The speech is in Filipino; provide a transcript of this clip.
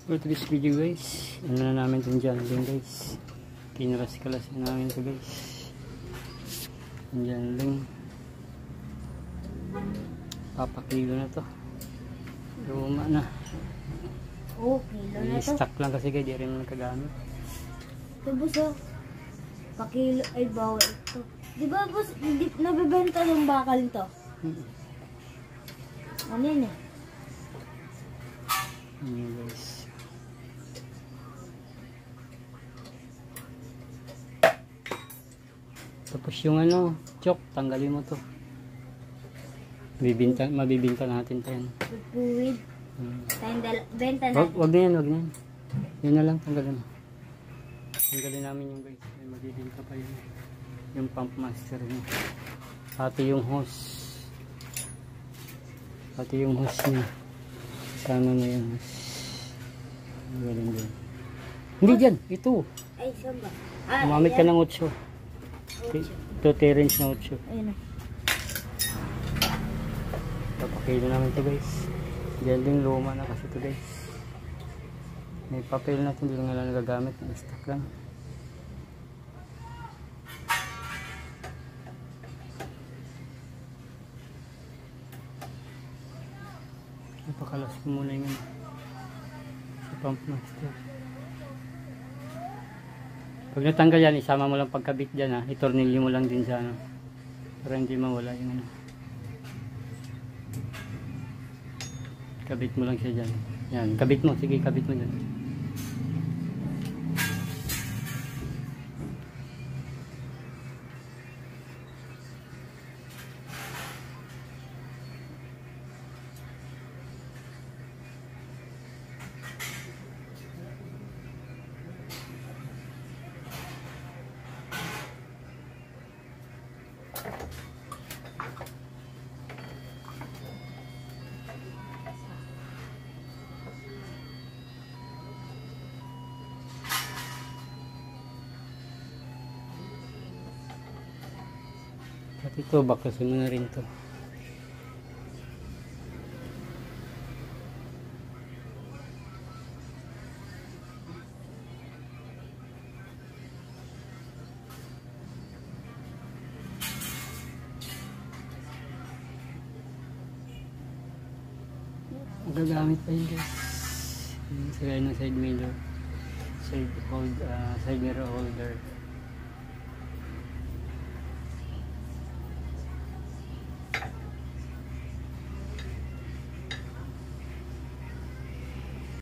For today's video guys, ano na namin itong Janling guys. Kinalas-kalas na namin ito guys. Yung Janling. Papakilo na to. Luma na. Oh, kilo na to. I-stock lang kasi guys, di rin nakagamit. Ito boss oh. Pakilo ay bawal ito. Di ba boss, hindi nabibenta ng bakal to? Ano yun eh? Ayan guys. Tapos yung ano, chok, tanggalin mo to. Mabibinta natin tayo. Pupuwid. Tayong benta na. Wag na yan, wag na yan. Yun na lang, tanggalin mo. Tanggalin namin yung guys. May mabibinta pa yun. Yung pump master niya. Pati yung hose. Pati yung hose niya. Sana na yung hose. Galing din. Hindi dyan, ito. Ay, saan ba? Umamit ka ng 8. Ito 3 range na 8. Ayun na. Papakilo namin ito guys. Diyan din luma na kasi ito guys. May papel na ito, hindi lang nila nagagamit. Stock lang. Napakalas ko muna yung sa pump master. Pag natanggal yan, isama mo lang pagkabit dyan ha. Itornilyo mo lang din sa ano. Para hindi mawala yung ano. Kabit mo lang siya dyan. Yan, kabit mo. Sige, kabit mo dyan. At ito, baklasin mo na rin to. Gagamit pa yun guys. Sa gaya ng side mirror. Side mirror holder.